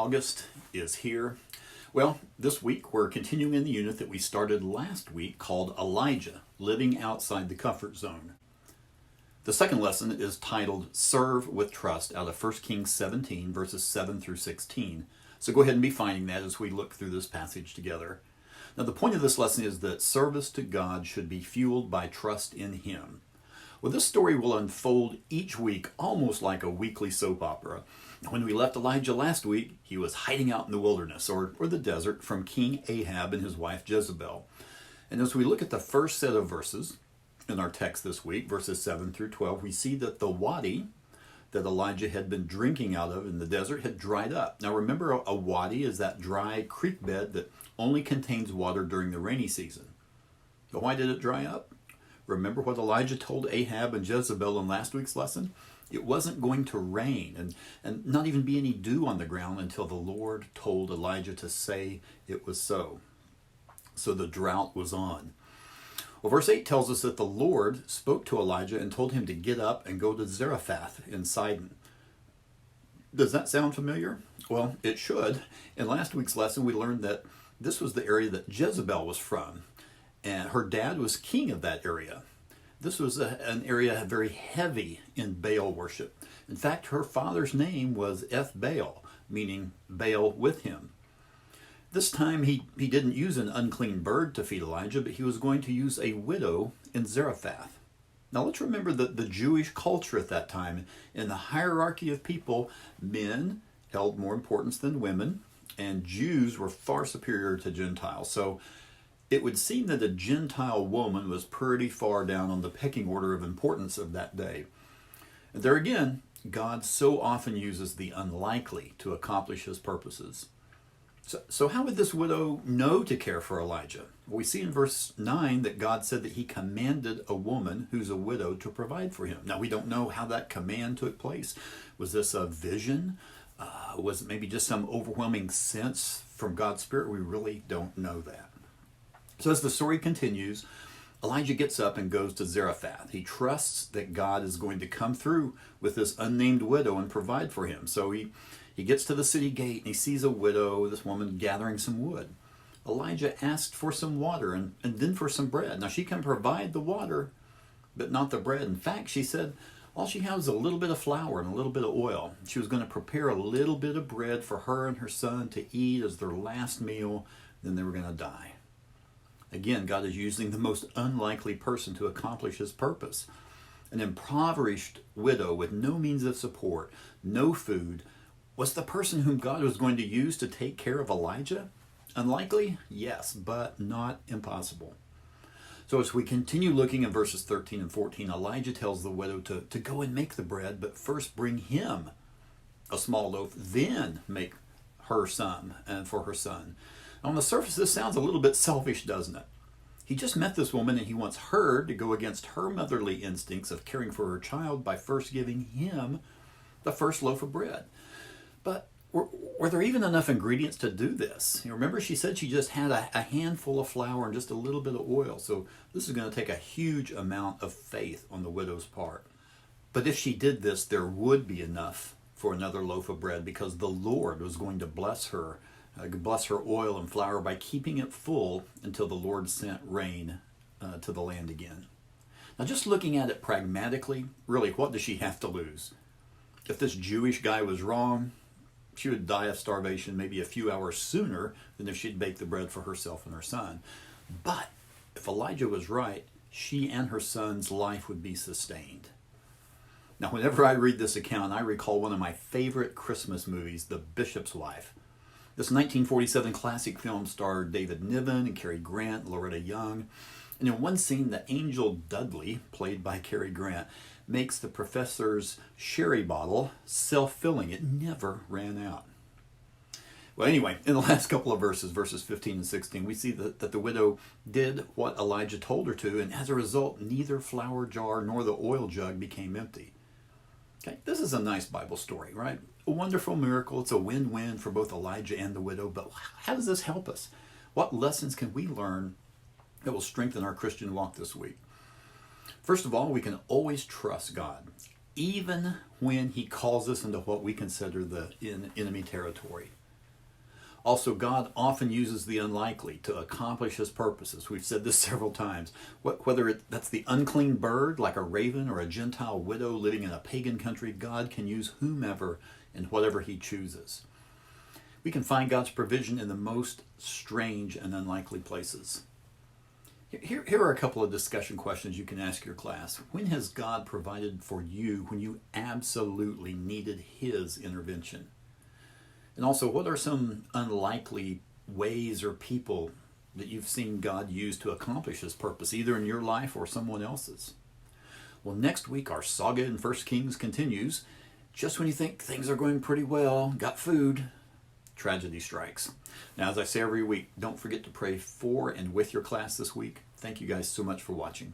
August is here. Well, this week we're continuing in the unit that we started last week called Elijah, Living Outside the Comfort Zone. The second lesson is titled Serve with Trust out of 1 Kings 17, verses 7 through 16. So go ahead and be finding that as we look through this passage together. Now, the point of this lesson is that service to God should be fueled by trust in Him. Well, this story will unfold each week almost like a weekly soap opera. When we left Elijah last week, he was hiding out in the wilderness or the desert from King Ahab and his wife Jezebel. And as we look at the first set of verses in our text this week, verses 7 through 12, we see that the wadi that Elijah had been drinking out of in the desert had dried up. Now remember, a wadi is that dry creek bed that only contains water during the rainy season. But why did it dry up? Remember what Elijah told Ahab and Jezebel in last week's lesson? It wasn't going to rain and not even be any dew on the ground until the Lord told Elijah to say it was so. So the drought was on. Well, verse 8 tells us that the Lord spoke to Elijah and told him to get up and go to Zarephath in Sidon. Does that sound familiar? Well, it should. In last week's lesson, we learned that this was the area that Jezebel was from, and her dad was king of that area. This was an area very heavy in Baal worship. In fact, her father's name was Baal, meaning Baal with him. This time he didn't use an unclean bird to feed Elijah, but he was going to use a widow in Zarephath. Now let's remember that the Jewish culture at that time, in the hierarchy of people, men held more importance than women, and Jews were far superior to Gentiles. So it would seem that a Gentile woman was pretty far down on the pecking order of importance of that day. And there again, God so often uses the unlikely to accomplish His purposes. So how would this widow know to care for Elijah? Well, we see in verse 9 that God said that He commanded a woman who's a widow to provide for him. Now, we don't know how that command took place. Was this a vision? Was it maybe just some overwhelming sense from God's Spirit? We really don't know that. So as the story continues, Elijah gets up and goes to Zarephath. He trusts that God is going to come through with this unnamed widow and provide for him. So he gets to the city gate and he sees a widow, this woman gathering some wood. Elijah asked for some water and then for some bread. Now she can provide the water, but not the bread. In fact, she said all she has is a little bit of flour and a little bit of oil. She was going to prepare a little bit of bread for her and her son to eat as their last meal, then they were going to die. Again, God is using the most unlikely person to accomplish His purpose. An impoverished widow with no means of support, no food, was the person whom God was going to use to take care of Elijah? Unlikely? Yes, but not impossible. So as we continue looking at verses 13 and 14, Elijah tells the widow to go and make the bread, but first bring him a small loaf, then make her some and for her son. On the surface, this sounds a little bit selfish, doesn't it? He just met this woman and he wants her to go against her motherly instincts of caring for her child by first giving him the first loaf of bread. But were there even enough ingredients to do this? You remember she said she just had a handful of flour and just a little bit of oil. So this is going to take a huge amount of faith on the widow's part. But if she did this, there would be enough for another loaf of bread because the Lord was going to bless her oil and flour by keeping it full until the Lord sent rain to the land again. Now just looking at it pragmatically, really, what does she have to lose? If this Jewish guy was wrong, she would die of starvation maybe a few hours sooner than if she'd baked the bread for herself and her son. But if Elijah was right, she and her son's life would be sustained. Now whenever I read this account, I recall one of my favorite Christmas movies, The Bishop's Wife. This 1947 classic film starred David Niven and Cary Grant, Loretta Young. And in one scene, the angel Dudley, played by Cary Grant, makes the professor's sherry bottle self-filling. It never ran out. Well, anyway, in the last couple of verses 15 and 16, we see that the widow did what Elijah told her to, and as a result, neither flour jar nor the oil jug became empty. Okay, this is a nice Bible story, right? A wonderful miracle. It's a win-win for both Elijah and the widow. But how does this help us? What lessons can we learn that will strengthen our Christian walk this week? First of all, we can always trust God, even when He calls us into what we consider the enemy territory. Also, God often uses the unlikely to accomplish his purposes. We've said this several times. Whether that's the unclean bird, like a raven, or a Gentile widow living in a pagan country, God can use whomever and whatever he chooses. We can find God's provision in the most strange and unlikely places. Here are a couple of discussion questions you can ask your class. When has God provided for you when you absolutely needed his intervention? And also, what are some unlikely ways or people that you've seen God use to accomplish his purpose, either in your life or someone else's? Well, next week, our saga in 1 Kings continues. Just when you think things are going pretty well, got food, tragedy strikes. Now, as I say every week, don't forget to pray for and with your class this week. Thank you guys so much for watching.